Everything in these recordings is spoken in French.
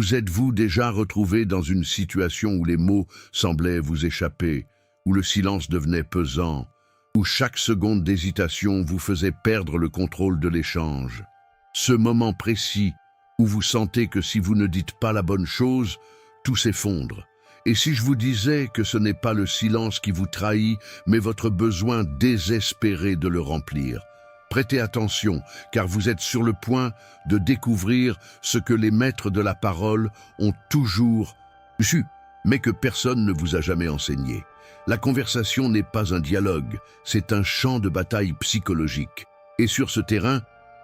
Vous êtes-vous déjà retrouvé dans une situation où les mots semblaient vous échapper, où le silence devenait pesant, où chaque seconde d'hésitation vous faisait perdre le contrôle de l'échange? Ce moment précis où vous sentez que si vous ne dites pas la bonne chose, tout s'effondre. Et si je vous disais que ce n'est pas le silence qui vous trahit, mais votre besoin désespéré de le remplir? Prêtez attention, car vous êtes sur le point de découvrir ce que les maîtres de la parole ont toujours su, mais que personne ne vous a jamais enseigné. La conversation n'est pas un dialogue, c'est un champ de bataille psychologique. Et sur ce terrain,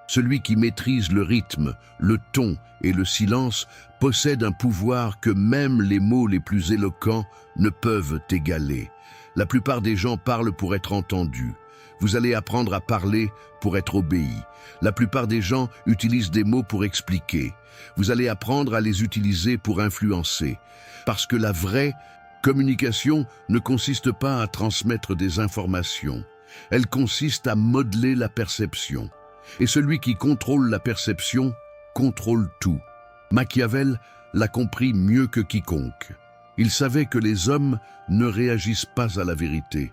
celui qui maîtrise le rythme, le ton et le silence possède un pouvoir que même les mots les plus éloquents ne peuvent égaler. La plupart des gens parlent pour être entendus. Vous allez apprendre à parler pour être obéi. La plupart des gens utilisent des mots pour expliquer. Vous allez apprendre à les utiliser pour influencer. Parce que la vraie communication ne consiste pas à transmettre des informations. Elle consiste à modeler la perception. Et celui qui contrôle la perception contrôle tout. Machiavel l'a compris mieux que quiconque. Il savait que les hommes ne réagissent pas à la vérité.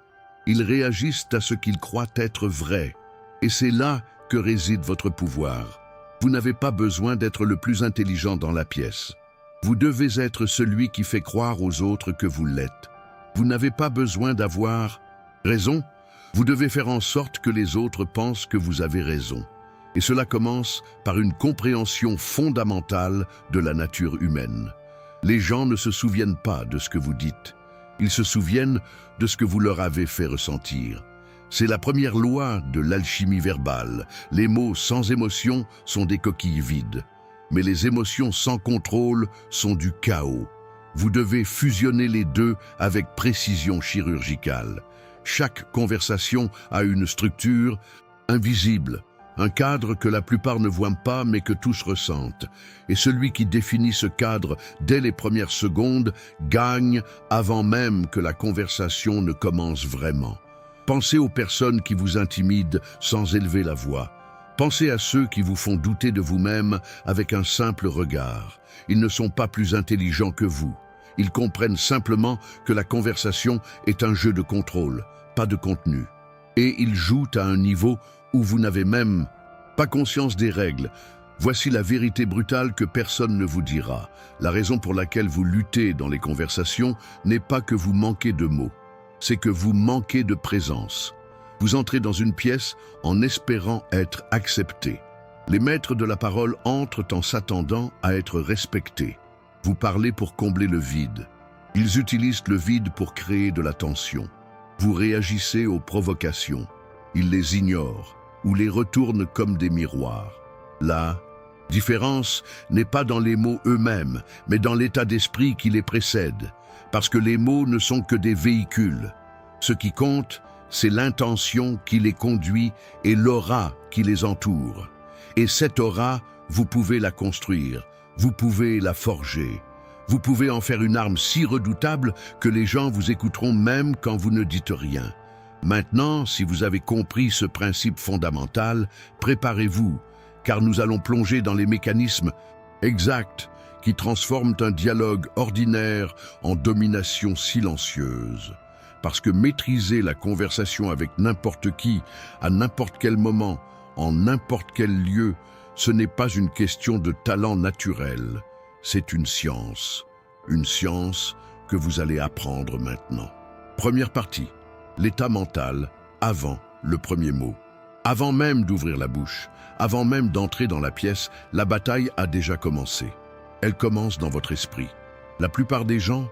Ils réagissent à ce qu'ils croient être vrai. Et c'est là que réside votre pouvoir. Vous n'avez pas besoin d'être le plus intelligent dans la pièce. Vous devez être celui qui fait croire aux autres que vous l'êtes. Vous n'avez pas besoin d'avoir raison. Vous devez faire en sorte que les autres pensent que vous avez raison. Et cela commence par une compréhension fondamentale de la nature humaine. Les gens ne se souviennent pas de ce que vous dites. Ils se souviennent de ce que vous leur avez fait ressentir. C'est la première loi de l'alchimie verbale. Les mots sans émotion sont des coquilles vides. Mais les émotions sans contrôle sont du chaos. Vous devez fusionner les deux avec précision chirurgicale. Chaque conversation a une structure invisible, un cadre que la plupart ne voient pas mais que tous ressentent. Et celui qui définit ce cadre dès les premières secondes gagne avant même que la conversation ne commence vraiment. Pensez aux personnes qui vous intimident sans élever la voix. Pensez à ceux qui vous font douter de vous-même avec un simple regard. Ils ne sont pas plus intelligents que vous. Ils comprennent simplement que la conversation est un jeu de contrôle, pas de contenu. Et ils jouent à un niveau où vous n'avez même pas conscience des règles. Voici la vérité brutale que personne ne vous dira. La raison pour laquelle vous luttez dans les conversations n'est pas que vous manquez de mots, c'est que vous manquez de présence. Vous entrez dans une pièce en espérant être accepté. Les maîtres de la parole entrent en s'attendant à être respectés. Vous parlez pour combler le vide. Ils utilisent le vide pour créer de la tension. Vous réagissez aux provocations. Ils les ignorent ou les retournent comme des miroirs. La différence n'est pas dans les mots eux-mêmes, mais dans l'état d'esprit qui les précède, parce que les mots ne sont que des véhicules. Ce qui compte, c'est l'intention qui les conduit et l'aura qui les entoure. Et cette aura, vous pouvez la construire, vous pouvez la forger. Vous pouvez en faire une arme si redoutable que les gens vous écouteront même quand vous ne dites rien. Maintenant, si vous avez compris ce principe fondamental, préparez-vous, car nous allons plonger dans les mécanismes exacts qui transforment un dialogue ordinaire en domination silencieuse. Parce que maîtriser la conversation avec n'importe qui, à n'importe quel moment, en n'importe quel lieu, ce n'est pas une question de talent naturel, c'est une science que vous allez apprendre maintenant. Première partie, l'état mental avant le premier mot. Avant même d'ouvrir la bouche, avant même d'entrer dans la pièce, la bataille a déjà commencé. Elle commence dans votre esprit. La plupart des gens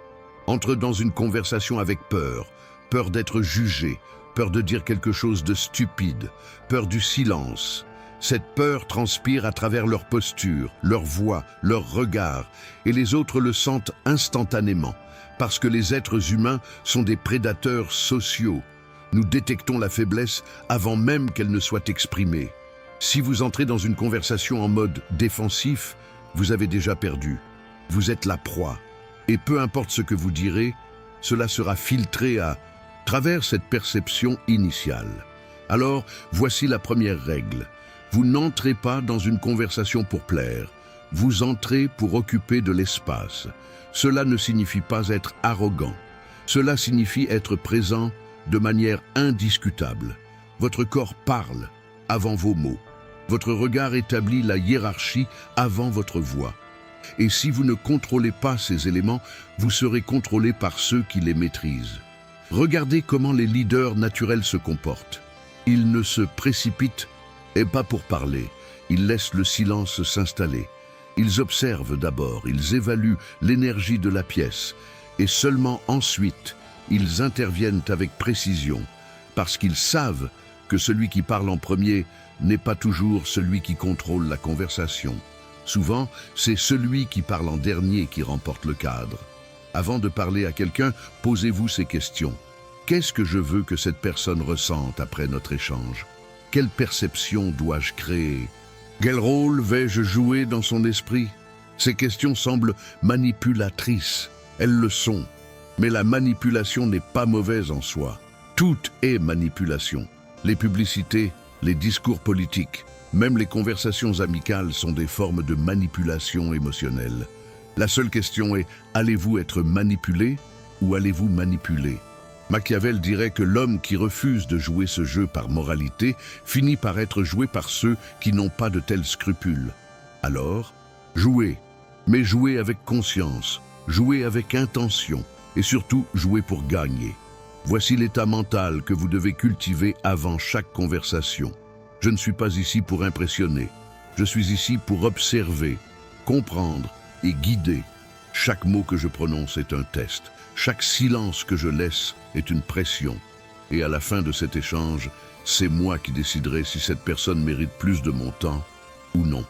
entrent dans une conversation avec peur, peur d'être jugé, peur de dire quelque chose de stupide, peur du silence. Cette peur transpire à travers leur posture, leur voix, leur regard, et les autres le sentent instantanément, parce que les êtres humains sont des prédateurs sociaux. Nous détectons la faiblesse avant même qu'elle ne soit exprimée. Si vous entrez dans une conversation en mode défensif, vous avez déjà perdu. Vous êtes la proie. Et peu importe ce que vous direz, cela sera filtré à travers cette perception initiale. Alors, voici la première règle. Vous n'entrez pas dans une conversation pour plaire. Vous entrez pour occuper de l'espace. Cela ne signifie pas être arrogant. Cela signifie être présent de manière indiscutable. Votre corps parle avant vos mots. Votre regard établit la hiérarchie avant votre voix. Et si vous ne contrôlez pas ces éléments, vous serez contrôlé par ceux qui les maîtrisent. Regardez comment les leaders naturels se comportent. Ils ne se précipitent et pas pour parler. Ils laissent le silence s'installer. Ils observent d'abord, ils évaluent l'énergie de la pièce et seulement ensuite, ils interviennent avec précision parce qu'ils savent que celui qui parle en premier n'est pas toujours celui qui contrôle la conversation. Souvent, c'est celui qui parle en dernier qui remporte le cadre. Avant de parler à quelqu'un, posez-vous ces questions. Qu'est-ce que je veux que cette personne ressente après notre échange? Quelle perception dois-je créer? Quel rôle vais-je jouer dans son esprit? Ces questions semblent manipulatrices. Elles le sont. Mais la manipulation n'est pas mauvaise en soi. Tout est manipulation. Les publicités, les discours politiques, même les conversations amicales sont des formes de manipulation émotionnelle. La seule question est, allez-vous être manipulé ou allez-vous manipuler? Machiavel dirait que l'homme qui refuse de jouer ce jeu par moralité finit par être joué par ceux qui n'ont pas de tels scrupules. Alors, jouez, mais jouez avec conscience, jouez avec intention et surtout jouez pour gagner. Voici l'état mental que vous devez cultiver avant chaque conversation. Je ne suis pas ici pour impressionner, je suis ici pour observer, comprendre et guider. Chaque mot que je prononce est un test. Chaque silence que je laisse est une pression. Et à la fin de cet échange, c'est moi qui déciderai si cette personne mérite plus de mon temps ou non.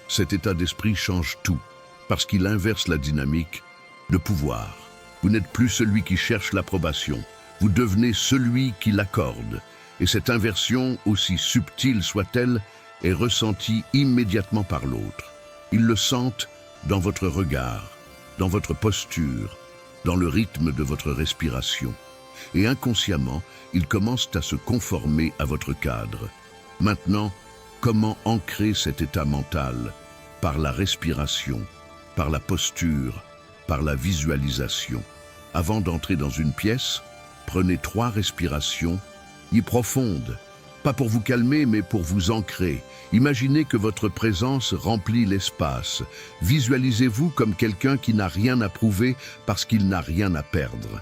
Cet état d'esprit change tout, parce qu'il inverse la dynamique de pouvoir. Vous n'êtes plus celui qui cherche l'approbation, vous devenez celui qui l'accorde. Et cette inversion, aussi subtile soit-elle, est ressentie immédiatement par l'autre. Ils le sentent dans votre regard, dans votre posture, dans le rythme de votre respiration. Et inconsciemment, ils commencent à se conformer à votre cadre. Maintenant, comment ancrer cet état mental? Par la respiration, par la posture, par la visualisation. Avant d'entrer dans une pièce, prenez 3 respirations, profondes. Pas pour vous calmer, mais pour vous ancrer. Imaginez que votre présence remplit l'espace. Visualisez-vous comme quelqu'un qui n'a rien à prouver parce qu'il n'a rien à perdre.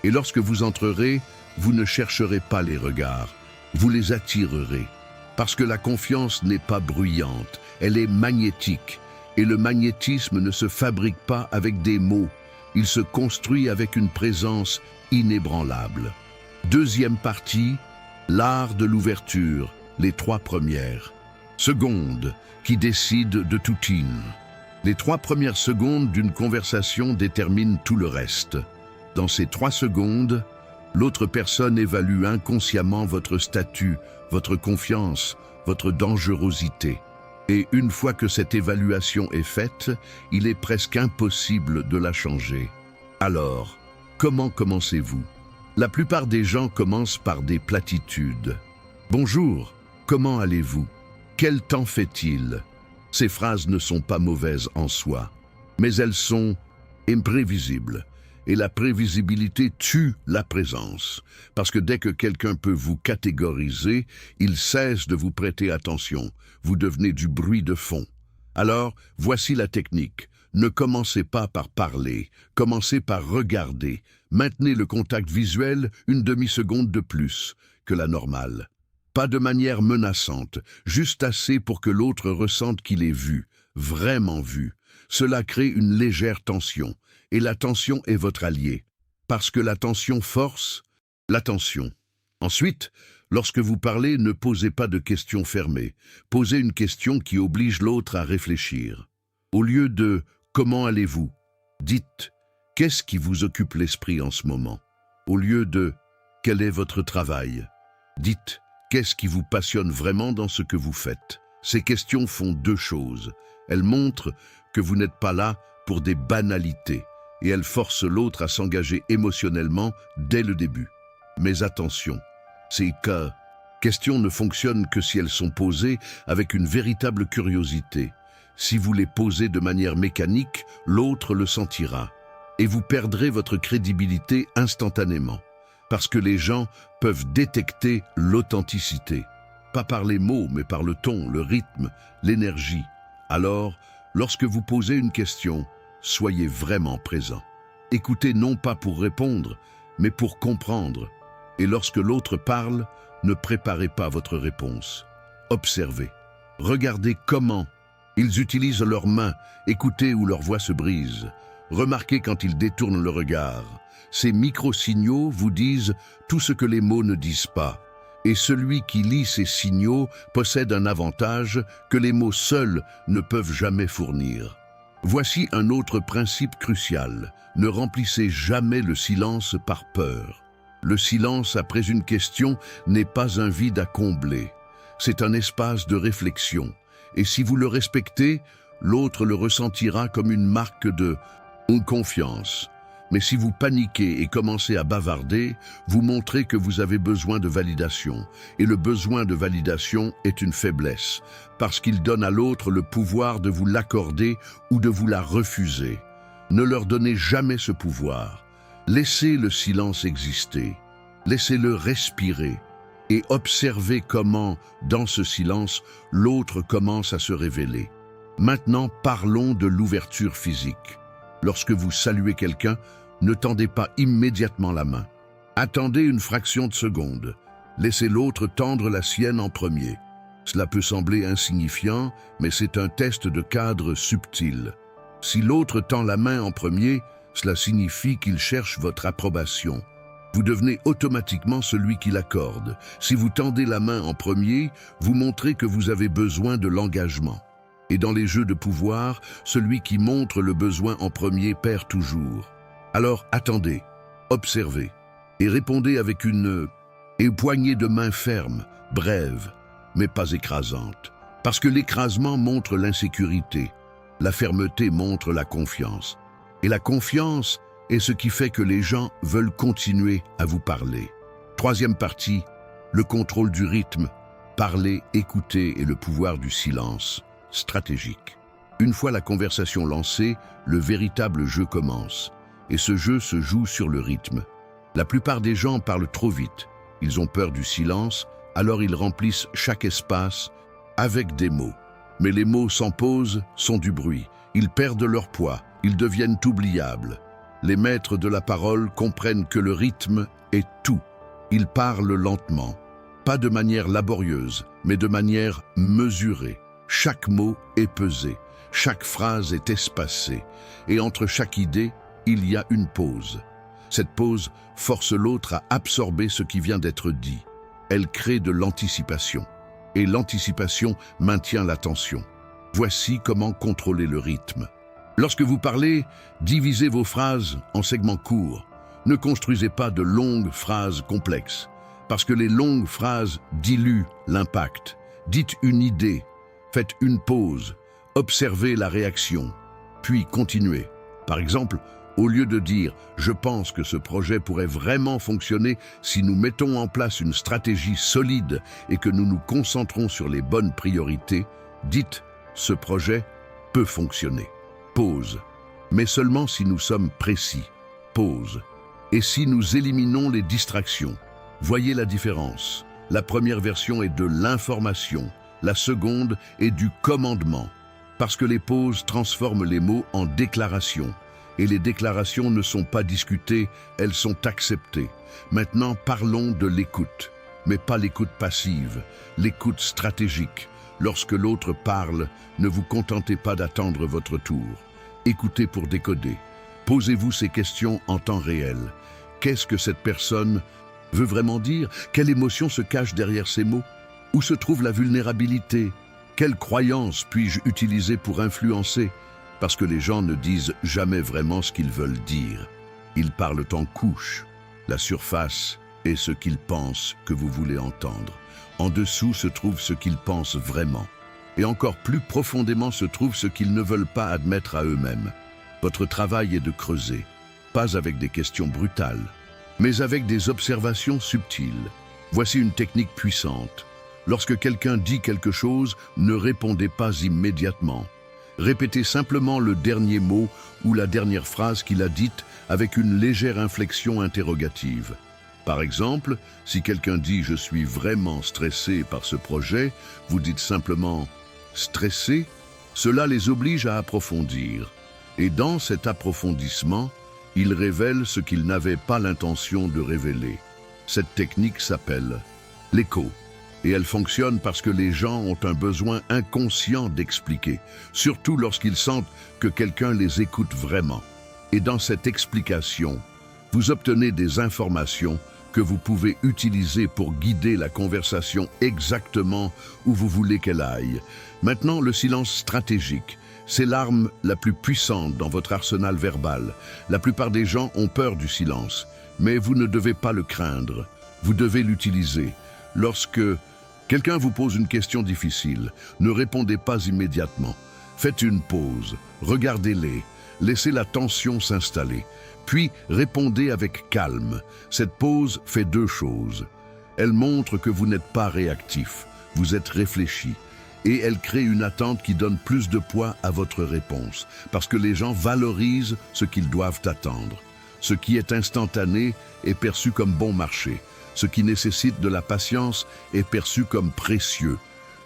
Et lorsque vous entrerez, vous ne chercherez pas les regards, vous les attirerez. Parce que la confiance n'est pas bruyante, elle est magnétique. Et le magnétisme ne se fabrique pas avec des mots, il se construit avec une présence inébranlable. Deuxième partie, l'art de l'ouverture, les 3 premières. Secondes, qui décident de toutine. Les 3 premières secondes d'une conversation déterminent tout le reste. Dans ces 3 secondes, l'autre personne évalue inconsciemment votre statut, votre confiance, votre dangerosité. Et une fois que cette évaluation est faite, il est presque impossible de la changer. Alors, comment commencez-vous? La plupart des gens commencent par des platitudes. Bonjour, comment allez-vous? Quel temps fait-il? Ces phrases ne sont pas mauvaises en soi, mais elles sont imprévisibles. Et la prévisibilité tue la présence. Parce que dès que quelqu'un peut vous catégoriser, il cesse de vous prêter attention. Vous devenez du bruit de fond. Alors, voici la technique. Ne commencez pas par parler, commencez par regarder. Maintenez le contact visuel une demi-seconde de plus que la normale. Pas de manière menaçante, juste assez pour que l'autre ressente qu'il est vu, vraiment vu. Cela crée une légère tension. Et la tension est votre allié, parce que la tension force l'attention. Ensuite, lorsque vous parlez, ne posez pas de questions fermées. Posez une question qui oblige l'autre à réfléchir. Au lieu de « Comment allez-vous » dites « Qu'est-ce qui vous occupe l'esprit en ce moment » Au lieu de « Quel est votre travail » dites « Qu'est-ce qui vous passionne vraiment dans ce que vous faites » Ces questions font 2 choses. Elles montrent que vous n'êtes pas là pour des banalités. Et elle force l'autre à s'engager émotionnellement dès le début. Mais attention, ces questions ne fonctionnent que si elles sont posées avec une véritable curiosité. Si vous les posez de manière mécanique, l'autre le sentira. Et vous perdrez votre crédibilité instantanément. Parce que les gens peuvent détecter l'authenticité. Pas par les mots, mais par le ton, le rythme, l'énergie. Alors, lorsque vous posez une question, soyez vraiment présent. Écoutez non pas pour répondre, mais pour comprendre. Et lorsque l'autre parle, ne préparez pas votre réponse. Observez. Regardez comment ils utilisent leurs mains, écoutez où leur voix se brise. Remarquez quand ils détournent le regard. Ces micro-signaux vous disent tout ce que les mots ne disent pas. Et celui qui lit ces signaux possède un avantage que les mots seuls ne peuvent jamais fournir. Voici un autre principe crucial. Ne remplissez jamais le silence par peur. Le silence après une question n'est pas un vide à combler. C'est un espace de réflexion. Et si vous le respectez, l'autre le ressentira comme une marque de confiance. Mais si vous paniquez et commencez à bavarder, vous montrez que vous avez besoin de validation. Et le besoin de validation est une faiblesse, parce qu'il donne à l'autre le pouvoir de vous l'accorder ou de vous la refuser. Ne leur donnez jamais ce pouvoir. Laissez le silence exister. Laissez-le respirer. Et observez comment, dans ce silence, l'autre commence à se révéler. Maintenant, parlons de l'ouverture physique. Lorsque vous saluez quelqu'un, ne tendez pas immédiatement la main. Attendez une fraction de seconde. Laissez l'autre tendre la sienne en premier. Cela peut sembler insignifiant, mais c'est un test de cadre subtil. Si l'autre tend la main en premier, cela signifie qu'il cherche votre approbation. Vous devenez automatiquement celui qui l'accorde. Si vous tendez la main en premier, vous montrez que vous avez besoin de l'engagement. Et dans les jeux de pouvoir, celui qui montre le besoin en premier perd toujours. Alors attendez, observez, et répondez avec une poignée de main ferme, brève, mais pas écrasante. Parce que l'écrasement montre l'insécurité, la fermeté montre la confiance. Et la confiance est ce qui fait que les gens veulent continuer à vous parler. Troisième partie, le contrôle du rythme, parler, écouter et le pouvoir du silence, stratégique. Une fois la conversation lancée, le véritable jeu commence. Et ce jeu se joue sur le rythme. La plupart des gens parlent trop vite. Ils ont peur du silence, alors ils remplissent chaque espace avec des mots. Mais les mots sans pause sont du bruit. Ils perdent leur poids, ils deviennent oubliables. Les maîtres de la parole comprennent que le rythme est tout. Ils parlent lentement, pas de manière laborieuse, mais de manière mesurée. Chaque mot est pesé, chaque phrase est espacée, et entre chaque idée, il y a une pause. Cette pause force l'autre à absorber ce qui vient d'être dit. Elle crée de l'anticipation. Et l'anticipation maintient l'attention. Voici comment contrôler le rythme. Lorsque vous parlez, divisez vos phrases en segments courts. Ne construisez pas de longues phrases complexes, parce que les longues phrases diluent l'impact. Dites une idée, faites une pause, observez la réaction, puis continuez. Par exemple, au lieu de dire « je pense que ce projet pourrait vraiment fonctionner si nous mettons en place une stratégie solide et que nous nous concentrons sur les bonnes priorités », dites « ce projet peut fonctionner ». Pause. Mais seulement si nous sommes précis. Pause. Et si nous éliminons les distractions. Voyez la différence. La première version est de l'information. La seconde est du commandement. Parce que les pauses transforment les mots en déclarations. Et les déclarations ne sont pas discutées, elles sont acceptées. Maintenant, parlons de l'écoute. Mais pas l'écoute passive, l'écoute stratégique. Lorsque l'autre parle, ne vous contentez pas d'attendre votre tour. Écoutez pour décoder. Posez-vous ces questions en temps réel. Qu'est-ce que cette personne veut vraiment dire? Quelle émotion se cache derrière ces mots? Où se trouve la vulnérabilité? Quelle croyance puis-je utiliser pour influencer? Parce que les gens ne disent jamais vraiment ce qu'ils veulent dire. Ils parlent en couches. La surface est ce qu'ils pensent que vous voulez entendre. En dessous se trouve ce qu'ils pensent vraiment. Et encore plus profondément se trouve ce qu'ils ne veulent pas admettre à eux-mêmes. Votre travail est de creuser, pas avec des questions brutales, mais avec des observations subtiles. Voici une technique puissante. Lorsque quelqu'un dit quelque chose, ne répondez pas immédiatement. Répétez simplement le dernier mot ou la dernière phrase qu'il a dite avec une légère inflexion interrogative. Par exemple, si quelqu'un dit « Je suis vraiment stressé par ce projet », vous dites simplement « stressé ». Cela les oblige à approfondir. Et dans cet approfondissement, ils révèlent ce qu'ils n'avaient pas l'intention de révéler. Cette technique s'appelle l'écho. Et elle fonctionne parce que les gens ont un besoin inconscient d'expliquer, surtout lorsqu'ils sentent que quelqu'un les écoute vraiment. Et dans cette explication, vous obtenez des informations que vous pouvez utiliser pour guider la conversation exactement où vous voulez qu'elle aille. Maintenant, le silence stratégique. C'est l'arme la plus puissante dans votre arsenal verbal. La plupart des gens ont peur du silence, mais vous ne devez pas le craindre. Vous devez l'utiliser. Lorsque quelqu'un vous pose une question difficile, ne répondez pas immédiatement. Faites une pause, regardez-les, laissez la tension s'installer, puis répondez avec calme. Cette pause fait deux choses. Elle montre que vous n'êtes pas réactif, vous êtes réfléchi. Et elle crée une attente qui donne plus de poids à votre réponse, parce que les gens valorisent ce qu'ils doivent attendre. Ce qui est instantané est perçu comme bon marché. Ce qui nécessite de la patience est perçu comme précieux.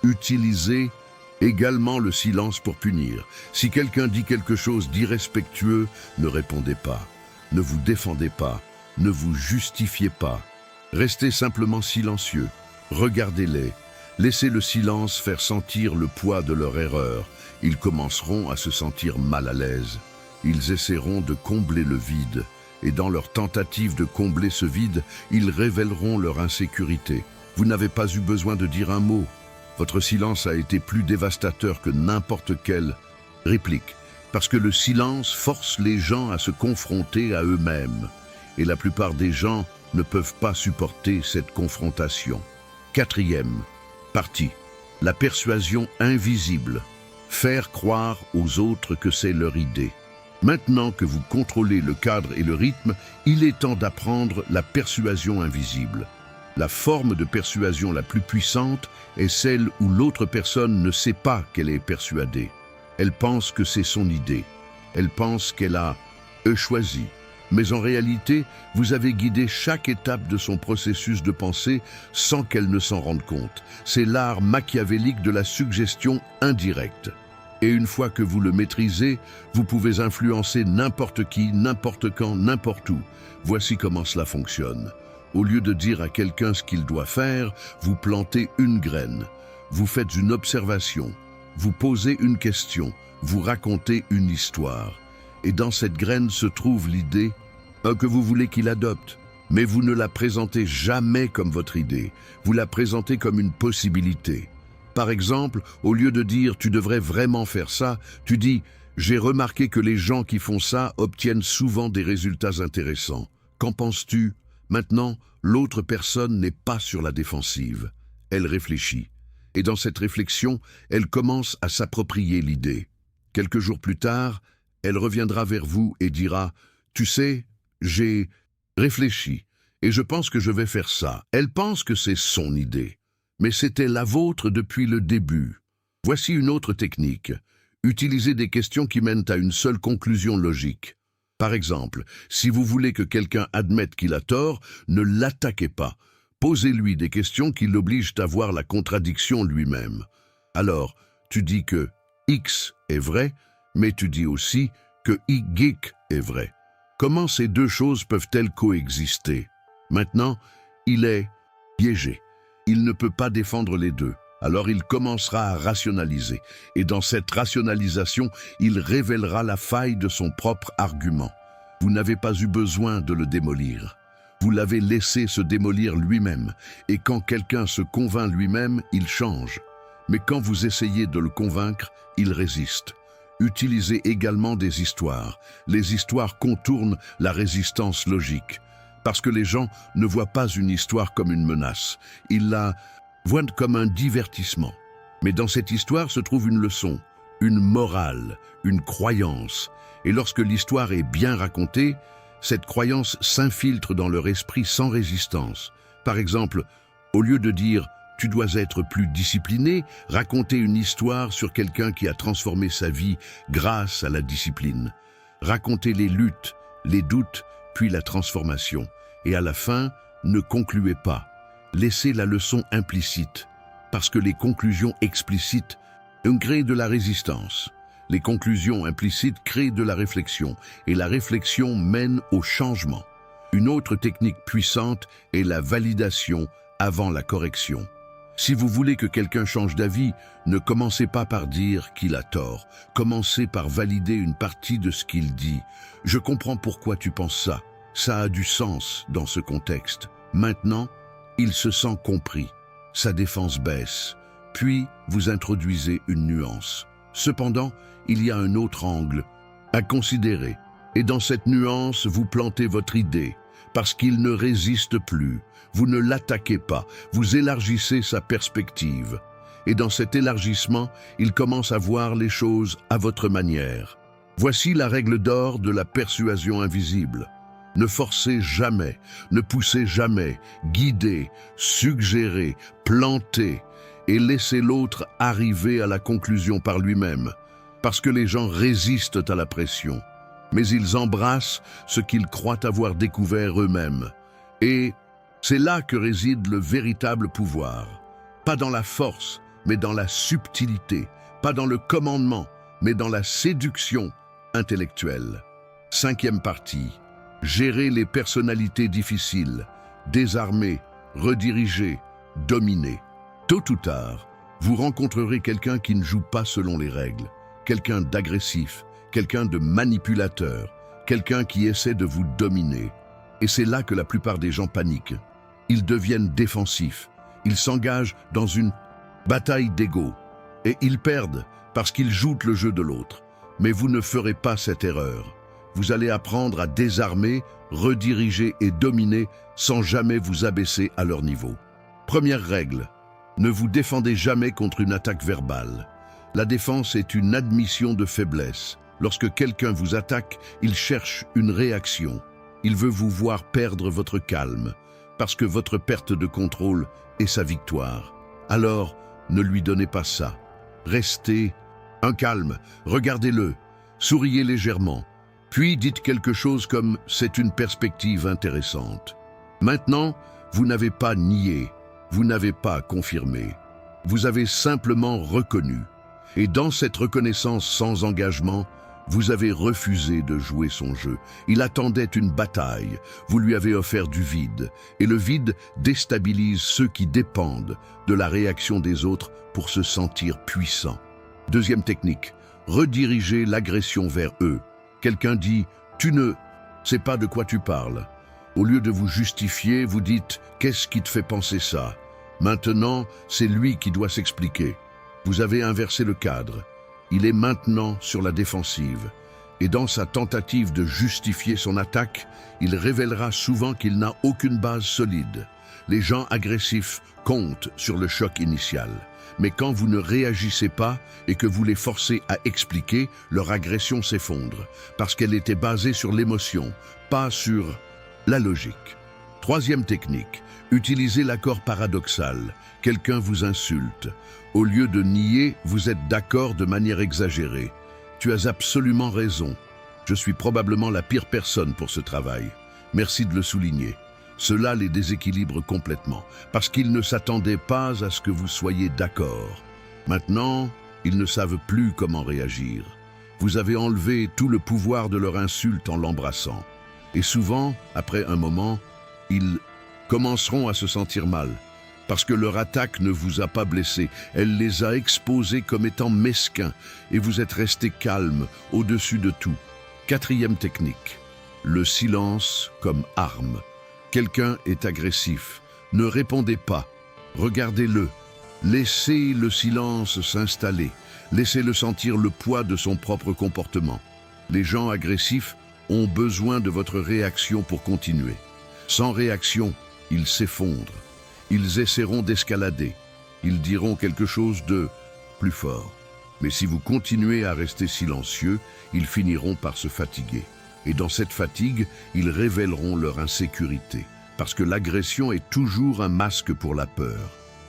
Utilisez également le silence pour punir. Si quelqu'un dit quelque chose d'irrespectueux, ne répondez pas. Ne vous défendez pas. Ne vous justifiez pas. Restez simplement silencieux. Regardez-les. Laissez le silence faire sentir le poids de leur erreur. Ils commenceront à se sentir mal à l'aise. Ils essaieront de combler le vide. Et dans leur tentative de combler ce vide, ils révéleront leur insécurité. Vous n'avez pas eu besoin de dire un mot. Votre silence a été plus dévastateur que n'importe quelle réplique, parce que le silence force les gens à se confronter à eux-mêmes. Et la plupart des gens ne peuvent pas supporter cette confrontation. Quatrième partie, la persuasion invisible. Faire croire aux autres que c'est leur idée. Maintenant que vous contrôlez le cadre et le rythme, il est temps d'apprendre la persuasion invisible. La forme de persuasion la plus puissante est celle où l'autre personne ne sait pas qu'elle est persuadée. Elle pense que c'est son idée. Elle pense qu'elle a choisi. Mais en réalité, vous avez guidé chaque étape de son processus de pensée sans qu'elle ne s'en rende compte. C'est l'art machiavélique de la suggestion indirecte. Et une fois que vous le maîtrisez, vous pouvez influencer n'importe qui, n'importe quand, n'importe où. Voici comment cela fonctionne. Au lieu de dire à quelqu'un ce qu'il doit faire, vous plantez une graine. Vous faites une observation. Vous posez une question. Vous racontez une histoire. Et dans cette graine se trouve l'idée que vous voulez qu'il adopte. Mais vous ne la présentez jamais comme votre idée. Vous la présentez comme une possibilité. Par exemple, au lieu de dire « tu devrais vraiment faire ça », tu dis « j'ai remarqué que les gens qui font ça obtiennent souvent des résultats intéressants. Qu'en penses-tu » Maintenant, l'autre personne n'est pas sur la défensive. Elle réfléchit. Et dans cette réflexion, elle commence à s'approprier l'idée. Quelques jours plus tard, elle reviendra vers vous et dira « tu sais, j'ai réfléchi et je pense que je vais faire ça ». Elle pense que c'est son idée. Mais c'était la vôtre depuis le début. Voici une autre technique. Utilisez des questions qui mènent à une seule conclusion logique. Par exemple, si vous voulez que quelqu'un admette qu'il a tort, ne l'attaquez pas. Posez-lui des questions qui l'obligent à voir la contradiction lui-même. Alors, tu dis que X est vrai, mais tu dis aussi que Y est vrai. Comment ces deux choses peuvent-elles coexister? Maintenant, il est piégé. Il ne peut pas défendre les deux. Alors il commencera à rationaliser. Et dans cette rationalisation, il révélera la faille de son propre argument. Vous n'avez pas eu besoin de le démolir. Vous l'avez laissé se démolir lui-même. Et quand quelqu'un se convainc lui-même, il change. Mais quand vous essayez de le convaincre, il résiste. Utilisez également des histoires. Les histoires contournent la résistance logique. Parce que les gens ne voient pas une histoire comme une menace. Ils la voient comme un divertissement. Mais dans cette histoire se trouve une leçon, une morale, une croyance. Et lorsque l'histoire est bien racontée, cette croyance s'infiltre dans leur esprit sans résistance. Par exemple, au lieu de dire Tu dois être plus discipliné, raconter une histoire sur quelqu'un qui a transformé sa vie grâce à la discipline. Raconter les luttes, les doutes, puis la transformation. Et à la fin, ne concluez pas. Laissez la leçon implicite, parce que les conclusions explicites créent de la résistance. Les conclusions implicites créent de la réflexion, et la réflexion mène au changement. Une autre technique puissante est la validation avant la correction. Si vous voulez que quelqu'un change d'avis, ne commencez pas par dire qu'il a tort. Commencez par valider une partie de ce qu'il dit. Je comprends pourquoi tu penses ça. Ça a du sens dans ce contexte. Maintenant, il se sent compris. Sa défense baisse. Puis, vous introduisez une nuance. Cependant, il y a un autre angle à considérer. Et dans cette nuance, vous plantez votre idée. Parce qu'il ne résiste plus. Vous ne l'attaquez pas, vous élargissez sa perspective. Et dans cet élargissement, il commence à voir les choses à votre manière. Voici la règle d'or de la persuasion invisible. Ne forcez jamais, ne poussez jamais, guidez, suggérez, plantez et laissez l'autre arriver à la conclusion par lui-même. Parce que les gens résistent à la pression. Mais ils embrassent ce qu'ils croient avoir découvert eux-mêmes. Et c'est là que réside le véritable pouvoir. Pas dans la force, mais dans la subtilité. Pas dans le commandement, mais dans la séduction intellectuelle. 5e partie. Gérer les personnalités difficiles. Désarmer, rediriger, dominer. Tôt ou tard, vous rencontrerez quelqu'un qui ne joue pas selon les règles. Quelqu'un d'agressif, quelqu'un de manipulateur, quelqu'un qui essaie de vous dominer. Et c'est là que la plupart des gens paniquent. Ils deviennent défensifs. Ils s'engagent dans une bataille d'ego. Et ils perdent parce qu'ils jouent le jeu de l'autre. Mais vous ne ferez pas cette erreur. Vous allez apprendre à désarmer, rediriger et dominer sans jamais vous abaisser à leur niveau. Première règle, ne vous défendez jamais contre une attaque verbale. La défense est une admission de faiblesse. Lorsque quelqu'un vous attaque, il cherche une réaction. Il veut vous voir perdre votre calme, parce que votre perte de contrôle est sa victoire. Alors, ne lui donnez pas ça. Restez un calme, regardez-le, souriez légèrement, puis dites quelque chose comme « c'est une perspective intéressante ». Maintenant, vous n'avez pas nié, vous n'avez pas confirmé. Vous avez simplement reconnu. Et dans cette reconnaissance sans engagement, vous avez refusé de jouer son jeu. Il attendait une bataille. Vous lui avez offert du vide. Et le vide déstabilise ceux qui dépendent de la réaction des autres pour se sentir puissants. Deuxième technique, rediriger l'agression vers eux. Quelqu'un dit « tu ne sais pas de quoi tu parles ». Au lieu de vous justifier, vous dites « qu'est-ce qui te fait penser ça ?» Maintenant, c'est lui qui doit s'expliquer. Vous avez inversé le cadre. Il est maintenant sur la défensive. Et dans sa tentative de justifier son attaque, il révélera souvent qu'il n'a aucune base solide. Les gens agressifs comptent sur le choc initial. Mais quand vous ne réagissez pas et que vous les forcez à expliquer, leur agression s'effondre, parce qu'elle était basée sur l'émotion, pas sur la logique. Troisième technique, utilisez l'accord paradoxal. Quelqu'un vous insulte. Au lieu de nier, vous êtes d'accord de manière exagérée. Tu as absolument raison. Je suis probablement la pire personne pour ce travail. Merci de le souligner. Cela les déséquilibre complètement, parce qu'ils ne s'attendaient pas à ce que vous soyez d'accord. Maintenant, ils ne savent plus comment réagir. Vous avez enlevé tout le pouvoir de leur insulte en l'embrassant. Et souvent, après un moment, ils commenceront à se sentir mal. Parce que leur attaque ne vous a pas blessé, elle les a exposés comme étant mesquins, et vous êtes resté calme, au-dessus de tout. Quatrième technique, le silence comme arme. Quelqu'un est agressif, ne répondez pas, regardez-le, laissez le silence s'installer, laissez-le sentir le poids de son propre comportement. Les gens agressifs ont besoin de votre réaction pour continuer. Sans réaction, ils s'effondrent. Ils essaieront d'escalader. Ils diront quelque chose de plus fort. Mais si vous continuez à rester silencieux, ils finiront par se fatiguer. Et dans cette fatigue, ils révéleront leur insécurité. Parce que l'agression est toujours un masque pour la peur.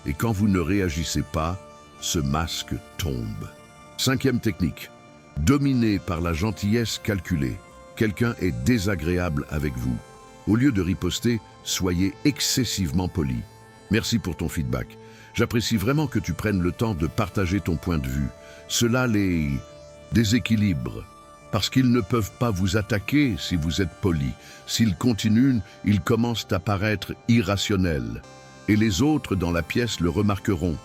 Et quand vous ne réagissez pas, ce masque tombe. Cinquième technique. Dominé par la gentillesse calculée. Quelqu'un est désagréable avec vous. Au lieu de riposter, soyez excessivement poli. Merci pour ton feedback. J'apprécie vraiment que tu prennes le temps de partager ton point de vue. Cela les déséquilibre. Parce qu'ils ne peuvent pas vous attaquer si vous êtes poli. S'ils continuent, ils commencent à paraître irrationnels. Et les autres dans la pièce le remarqueront.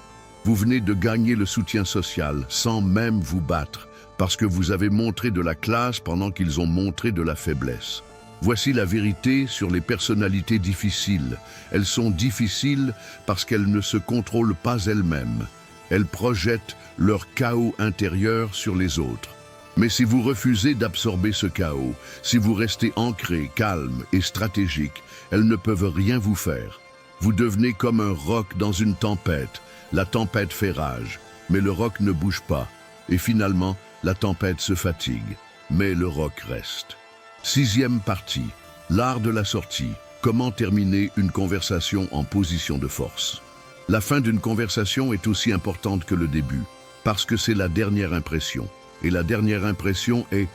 Vous venez de gagner le soutien social sans même vous battre, parce que vous avez montré de la classe pendant qu'ils ont montré de la faiblesse. Voici la vérité sur les personnalités difficiles. Elles sont difficiles parce qu'elles ne se contrôlent pas elles-mêmes. Elles projettent leur chaos intérieur sur les autres. Mais si vous refusez d'absorber ce chaos, si vous restez ancré, calme et stratégique, elles ne peuvent rien vous faire. Vous devenez comme un roc dans une tempête. La tempête fait rage, mais le roc ne bouge pas. Et finalement, la tempête se fatigue, mais le roc reste. Sixième partie, l'art de la sortie. Comment terminer une conversation en position de force. La fin d'une conversation est aussi importante que le début, parce que c'est la dernière impression. Et la dernière impression est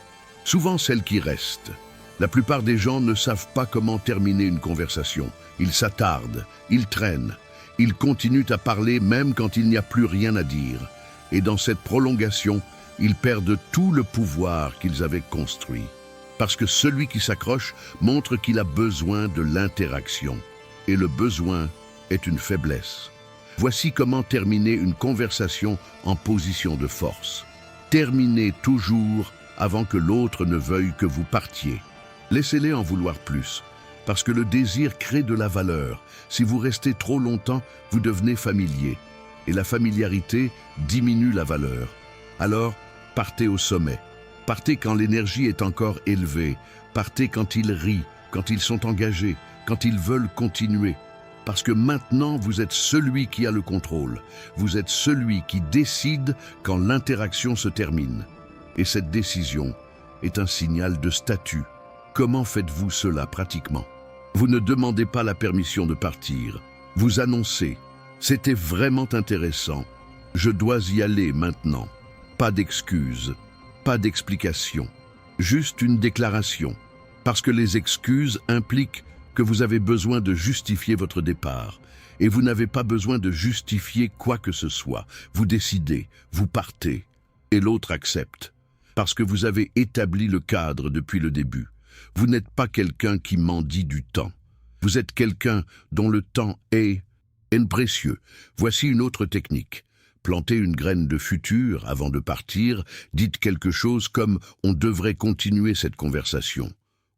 souvent celle qui reste. La plupart des gens ne savent pas comment terminer une conversation. Ils s'attardent, ils traînent, ils continuent à parler même quand il n'y a plus rien à dire. Et dans cette prolongation, ils perdent tout le pouvoir qu'ils avaient construit. Parce que celui qui s'accroche montre qu'il a besoin de l'interaction. Et le besoin est une faiblesse. Voici comment terminer une conversation en position de force. Terminez toujours avant que l'autre ne veuille que vous partiez. Laissez-les en vouloir plus, parce que le désir crée de la valeur. Si vous restez trop longtemps, vous devenez familier. Et la familiarité diminue la valeur. Alors, partez au sommet. Partez quand l'énergie est encore élevée. Partez quand ils rient, quand ils sont engagés, quand ils veulent continuer. Parce que maintenant, vous êtes celui qui a le contrôle. Vous êtes celui qui décide quand l'interaction se termine. Et cette décision est un signal de statut. Comment faites-vous cela pratiquement? Vous ne demandez pas la permission de partir. Vous annoncez « C'était vraiment intéressant. Je dois y aller maintenant. » Pas d'excuses. Pas d'explication, juste une déclaration, parce que les excuses impliquent que vous avez besoin de justifier votre départ, et vous n'avez pas besoin de justifier quoi que ce soit. Vous décidez, vous partez, et l'autre accepte, parce que vous avez établi le cadre depuis le début. Vous n'êtes pas quelqu'un qui mendie du temps. Vous êtes quelqu'un dont le temps est précieux. Voici une autre technique. Plantez une graine de futur avant de partir, dites quelque chose comme « on devrait continuer cette conversation »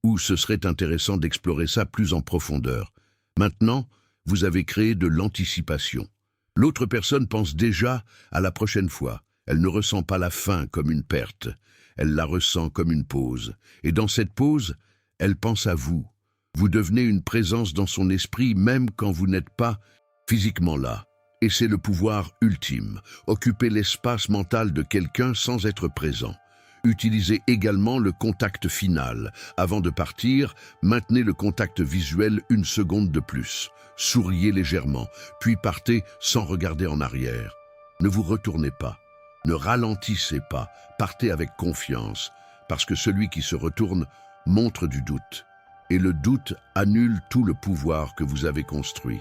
ou « ce serait intéressant d'explorer ça plus en profondeur ». Maintenant, vous avez créé de l'anticipation. L'autre personne pense déjà à la prochaine fois. Elle ne ressent pas la fin comme une perte, elle la ressent comme une pause. Et dans cette pause, elle pense à vous. Vous devenez une présence dans son esprit même quand vous n'êtes pas physiquement là. Et c'est le pouvoir ultime, occuper l'espace mental de quelqu'un sans être présent. Utilisez également le contact final. Avant de partir, maintenez le contact visuel une seconde de plus. Souriez légèrement, puis partez sans regarder en arrière. Ne vous retournez pas, ne ralentissez pas, partez avec confiance, parce que celui qui se retourne montre du doute. Et le doute annule tout le pouvoir que vous avez construit.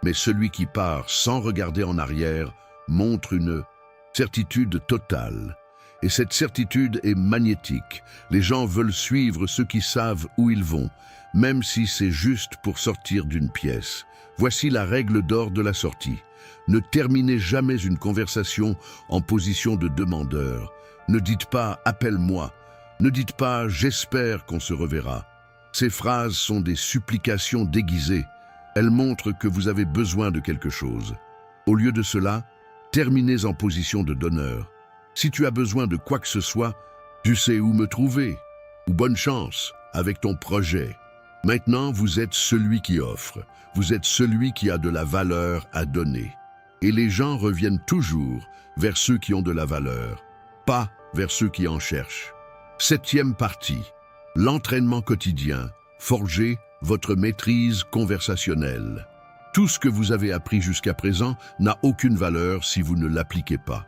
Mais celui qui part sans regarder en arrière montre une certitude totale. Et cette certitude est magnétique. Les gens veulent suivre ceux qui savent où ils vont, même si c'est juste pour sortir d'une pièce. Voici la règle d'or de la sortie. Ne terminez jamais une conversation en position de demandeur. Ne dites pas « appelle-moi ». Ne dites pas « j'espère qu'on se reverra ». Ces phrases sont des supplications déguisées. Elles montrent que vous avez besoin de quelque chose. Au lieu de cela, terminez en position de donneur. Si tu as besoin de quoi que ce soit, tu sais où me trouver. Ou bonne chance avec ton projet. Maintenant, vous êtes celui qui offre. Vous êtes celui qui a de la valeur à donner. Et les gens reviennent toujours vers ceux qui ont de la valeur, pas vers ceux qui en cherchent. Septième partie, l'entraînement quotidien. Forgez votre maîtrise conversationnelle. Tout ce que vous avez appris jusqu'à présent n'a aucune valeur si vous ne l'appliquez pas.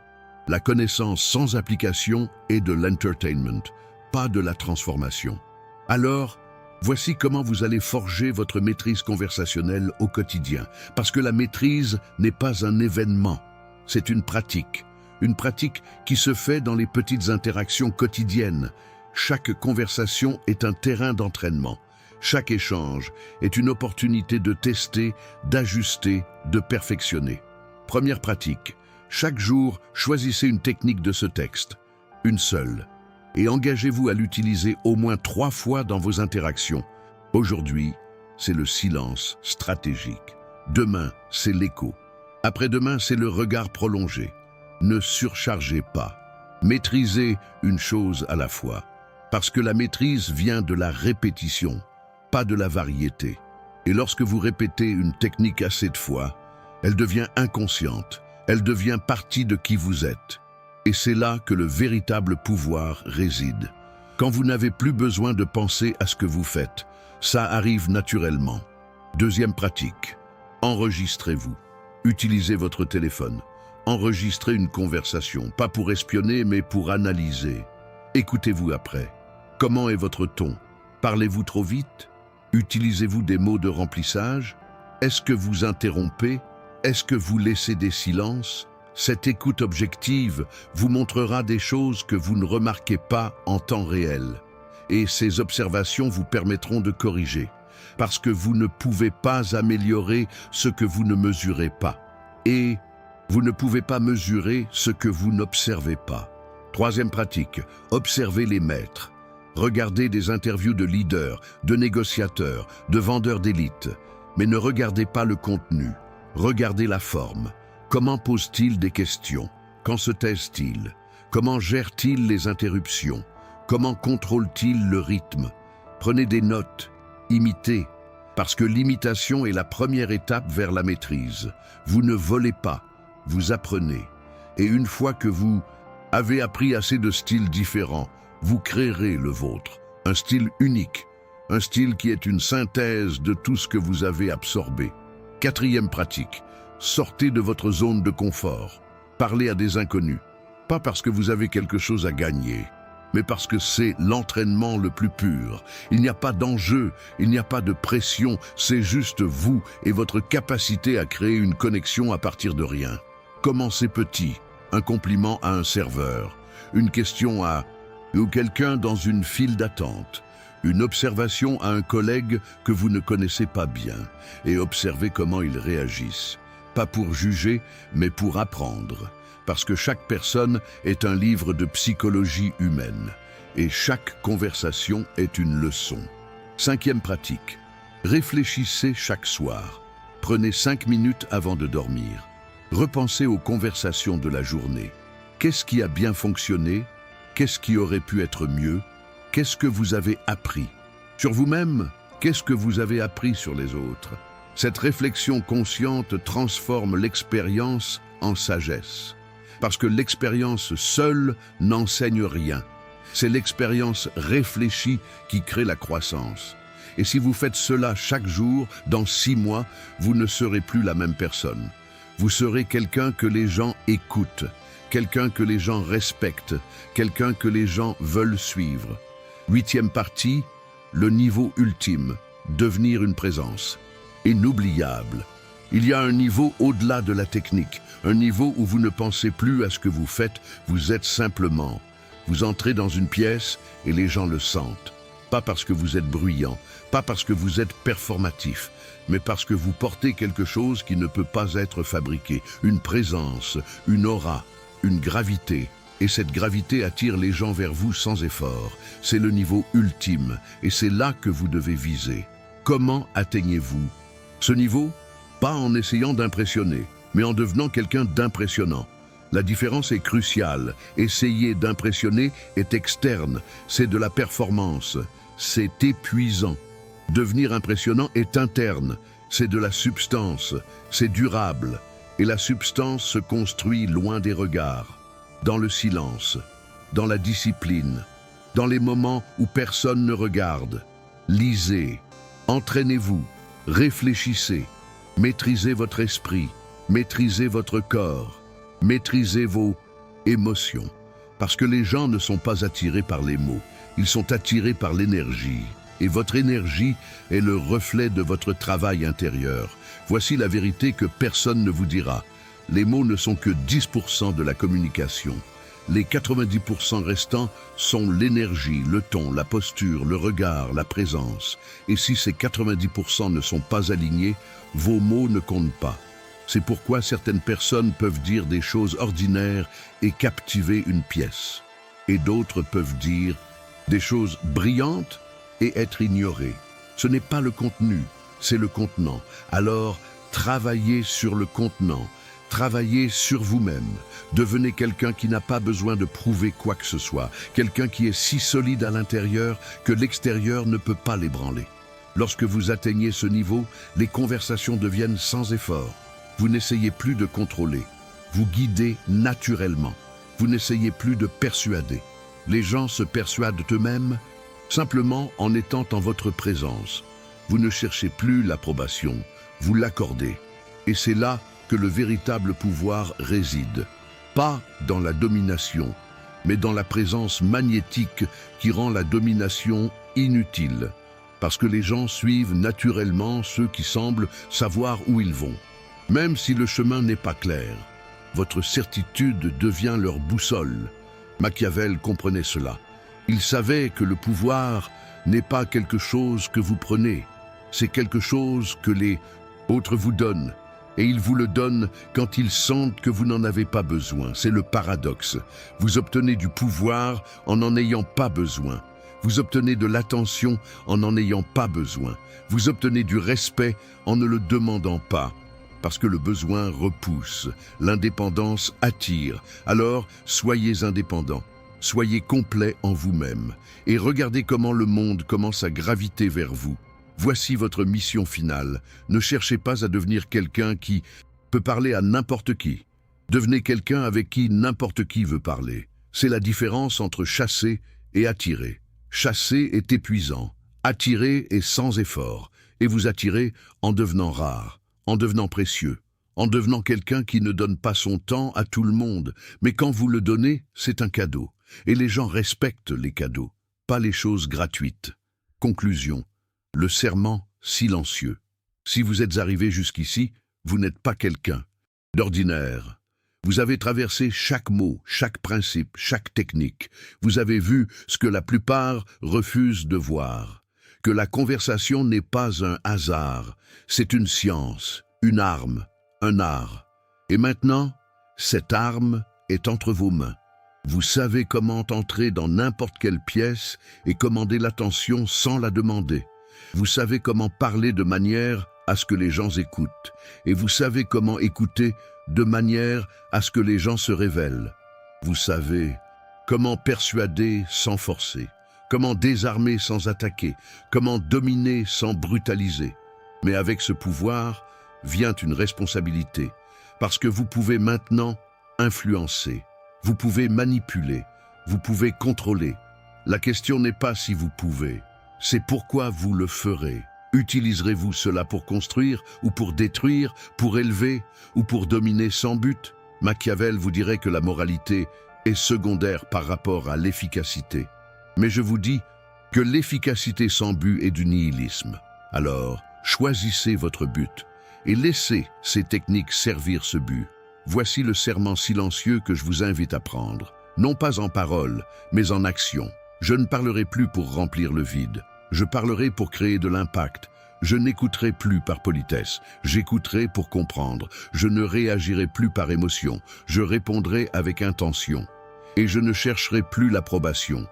La connaissance sans application est de l'entertainment, pas de la transformation. Alors, voici comment vous allez forger votre maîtrise conversationnelle au quotidien. Parce que la maîtrise n'est pas un événement, c'est une pratique. Une pratique qui se fait dans les petites interactions quotidiennes. Chaque conversation est un terrain d'entraînement. Chaque échange est une opportunité de tester, d'ajuster, de perfectionner. Première pratique. Chaque jour, choisissez une technique de ce texte, une seule, et engagez-vous à l'utiliser au moins 3 fois dans vos interactions. Aujourd'hui, c'est le silence stratégique. Demain, c'est l'écho. Après-demain, c'est le regard prolongé. Ne surchargez pas. Maîtrisez une chose à la fois, parce que la maîtrise vient de la répétition, pas de la variété. Et lorsque vous répétez une technique assez de fois, elle devient inconsciente. Elle devient partie de qui vous êtes. Et c'est là que le véritable pouvoir réside. Quand vous n'avez plus besoin de penser à ce que vous faites, ça arrive naturellement. Deuxième pratique, enregistrez-vous. Utilisez votre téléphone. Enregistrez une conversation, pas pour espionner, mais pour analyser. Écoutez-vous après. Comment est votre ton? Parlez-vous trop vite? Utilisez-vous des mots de remplissage? Est-ce que vous interrompez? Est-ce que vous laissez des silences? Cette écoute objective vous montrera des choses que vous ne remarquez pas en temps réel. Et ces observations vous permettront de corriger. Parce que vous ne pouvez pas améliorer ce que vous ne mesurez pas. Et vous ne pouvez pas mesurer ce que vous n'observez pas. Troisième pratique, observez les maîtres. Regardez des interviews de leaders, de négociateurs, de vendeurs d'élite. Mais ne regardez pas le contenu. Regardez la forme. Comment pose-t-il des questions? Quand se taise-t-il? Comment gère-t-il les interruptions? Comment contrôle-t-il le rythme? Prenez des notes, imitez, parce que l'imitation est la première étape vers la maîtrise. Vous ne volez pas, vous apprenez. Et une fois que vous avez appris assez de styles différents, vous créerez le vôtre, un style unique, un style qui est une synthèse de tout ce que vous avez absorbé. Quatrième pratique, sortez de votre zone de confort. Parlez à des inconnus, pas parce que vous avez quelque chose à gagner, mais parce que c'est l'entraînement le plus pur. Il n'y a pas d'enjeu, il n'y a pas de pression, c'est juste vous et votre capacité à créer une connexion à partir de rien. Commencez petit, un compliment à un serveur, une question à ou quelqu'un dans une file d'attente. Une observation à un collègue que vous ne connaissez pas bien et observez comment ils réagissent. Pas pour juger, mais pour apprendre. Parce que chaque personne est un livre de psychologie humaine et chaque conversation est une leçon. Cinquième pratique, réfléchissez chaque soir. Prenez 5 minutes avant de dormir. Repensez aux conversations de la journée. Qu'est-ce qui a bien fonctionné? Qu'est-ce qui aurait pu être mieux? Qu'est-ce que vous avez appris? Sur vous-même, qu'est-ce que vous avez appris sur les autres? Cette réflexion consciente transforme l'expérience en sagesse. Parce que l'expérience seule n'enseigne rien. C'est l'expérience réfléchie qui crée la croissance. Et si vous faites cela chaque jour, dans 6 mois, vous ne serez plus la même personne. Vous serez quelqu'un que les gens écoutent, quelqu'un que les gens respectent, quelqu'un que les gens veulent suivre. 8e partie, le niveau ultime, devenir une présence. Inoubliable. Il y a un niveau au-delà de la technique, un niveau où vous ne pensez plus à ce que vous faites, vous êtes simplement. Vous entrez dans une pièce et les gens le sentent. Pas parce que vous êtes bruyant, pas parce que vous êtes performatif, mais parce que vous portez quelque chose qui ne peut pas être fabriqué. Une présence, une aura, une gravité. Et cette gravité attire les gens vers vous sans effort. C'est le niveau ultime et c'est là que vous devez viser. Comment atteignez-vous ce niveau? Pas en essayant d'impressionner, mais en devenant quelqu'un d'impressionnant. La différence est cruciale. Essayer d'impressionner est externe, c'est de la performance, c'est épuisant. Devenir impressionnant est interne, c'est de la substance, c'est durable. Et la substance se construit loin des regards, dans le silence, dans la discipline, dans les moments où personne ne regarde. Lisez, entraînez-vous, réfléchissez. Maîtrisez votre esprit, maîtrisez votre corps, maîtrisez vos émotions. Parce que les gens ne sont pas attirés par les mots, ils sont attirés par l'énergie. Et votre énergie est le reflet de votre travail intérieur. Voici la vérité que personne ne vous dira. Les mots ne sont que 10% de la communication. Les 90% restants sont l'énergie, le ton, la posture, le regard, la présence. Et si ces 90% ne sont pas alignés, vos mots ne comptent pas. C'est pourquoi certaines personnes peuvent dire des choses ordinaires et captiver une pièce. Et d'autres peuvent dire des choses brillantes et être ignorées. Ce n'est pas le contenu, c'est le contenant. Alors, travaillez sur le contenant. Travaillez sur vous-même. Devenez quelqu'un qui n'a pas besoin de prouver quoi que ce soit. Quelqu'un qui est si solide à l'intérieur que l'extérieur ne peut pas l'ébranler. Lorsque vous atteignez ce niveau, les conversations deviennent sans effort. Vous n'essayez plus de contrôler. Vous guidez naturellement. Vous n'essayez plus de persuader. Les gens se persuadent eux-mêmes simplement en étant en votre présence. Vous ne cherchez plus l'approbation, vous l'accordez. Et c'est là que le véritable pouvoir réside. Pas dans la domination, mais dans la présence magnétique qui rend la domination inutile. Parce que les gens suivent naturellement ceux qui semblent savoir où ils vont. Même si le chemin n'est pas clair, votre certitude devient leur boussole. Machiavel comprenait cela. Il savait que le pouvoir n'est pas quelque chose que vous prenez, c'est quelque chose que les autres vous donnent. Et ils vous le donnent quand ils sentent que vous n'en avez pas besoin. C'est le paradoxe. Vous obtenez du pouvoir en n'en ayant pas besoin. Vous obtenez de l'attention en n'en ayant pas besoin. Vous obtenez du respect en ne le demandant pas. Parce que le besoin repousse, l'indépendance attire. Alors, soyez indépendant, soyez complet en vous-même et regardez comment le monde commence à graviter vers vous. Voici votre mission finale. Ne cherchez pas à devenir quelqu'un qui peut parler à n'importe qui. Devenez quelqu'un avec qui n'importe qui veut parler. C'est la différence entre chasser et attirer. Chasser est épuisant, attirer est sans effort, et vous attirez en devenant rare, en devenant précieux, en devenant quelqu'un qui ne donne pas son temps à tout le monde, mais quand vous le donnez, c'est un cadeau. Et les gens respectent les cadeaux, pas les choses gratuites. Conclusion. Le serment silencieux. Si vous êtes arrivé jusqu'ici, vous n'êtes pas quelqu'un d'ordinaire. Vous avez traversé chaque mot, chaque principe, chaque technique. Vous avez vu ce que la plupart refusent de voir. Que la conversation n'est pas un hasard, c'est une science, une arme, un art. Et maintenant, cette arme est entre vos mains. Vous savez comment entrer dans n'importe quelle pièce et commander l'attention sans la demander. Vous savez comment parler de manière à ce que les gens écoutent. Et vous savez comment écouter de manière à ce que les gens se révèlent. Vous savez comment persuader sans forcer, comment désarmer sans attaquer, comment dominer sans brutaliser. Mais avec ce pouvoir vient une responsabilité, parce que vous pouvez maintenant influencer, vous pouvez manipuler, vous pouvez contrôler. La question n'est pas si vous pouvez, c'est pourquoi vous le ferez. Utiliserez-vous cela pour construire ou pour détruire, pour élever ou pour dominer sans but? Machiavel vous dirait que la moralité est secondaire par rapport à l'efficacité. Mais je vous dis que l'efficacité sans but est du nihilisme. Alors, choisissez votre but et laissez ces techniques servir ce but. Voici le serment silencieux que je vous invite à prendre. Non pas en parole, mais en action. Je ne parlerai plus pour remplir le vide. Je parlerai pour créer de l'impact. Je n'écouterai plus par politesse. J'écouterai pour comprendre. Je ne réagirai plus par émotion. Je répondrai avec intention. Et je ne chercherai plus l'approbation.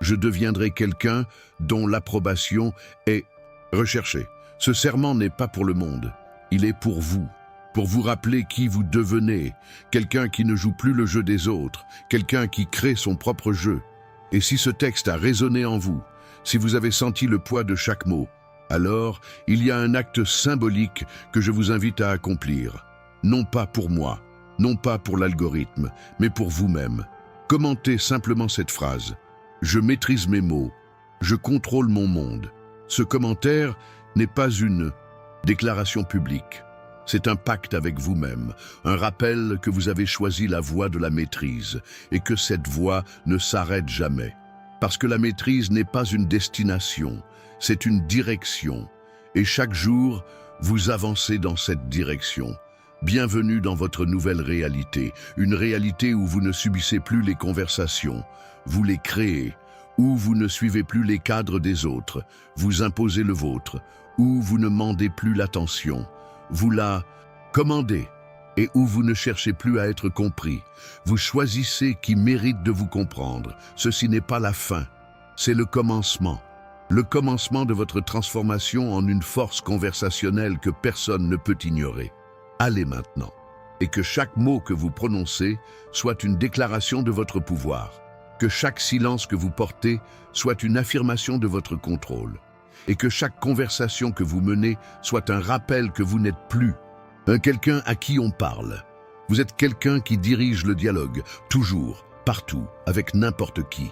Je deviendrai quelqu'un dont l'approbation est recherchée. Ce serment n'est pas pour le monde. Il est pour vous rappeler qui vous devenez. Quelqu'un qui ne joue plus le jeu des autres. Quelqu'un qui crée son propre jeu. Et si ce texte a résonné en vous, si vous avez senti le poids de chaque mot, alors il y a un acte symbolique que je vous invite à accomplir. Non pas pour moi, non pas pour l'algorithme, mais pour vous-même. Commentez simplement cette phrase. Je maîtrise mes mots. Je contrôle mon monde. Ce commentaire n'est pas une déclaration publique. C'est un pacte avec vous-même, un rappel que vous avez choisi la voie de la maîtrise et que cette voie ne s'arrête jamais. Parce que la maîtrise n'est pas une destination, c'est une direction. Et chaque jour, vous avancez dans cette direction. Bienvenue dans votre nouvelle réalité, une réalité où vous ne subissez plus les conversations, vous les créez, où vous ne suivez plus les cadres des autres, vous imposez le vôtre, où vous ne mandez plus l'attention, vous la commandez, et où vous ne cherchez plus à être compris. Vous choisissez qui mérite de vous comprendre. Ceci n'est pas la fin, c'est le commencement de votre transformation en une force conversationnelle que personne ne peut ignorer. Allez maintenant, et que chaque mot que vous prononcez soit une déclaration de votre pouvoir, que chaque silence que vous portez soit une affirmation de votre contrôle, et que chaque conversation que vous menez soit un rappel que vous n'êtes plus quelqu'un à qui on parle. Vous êtes quelqu'un qui dirige le dialogue, toujours, partout, avec n'importe qui.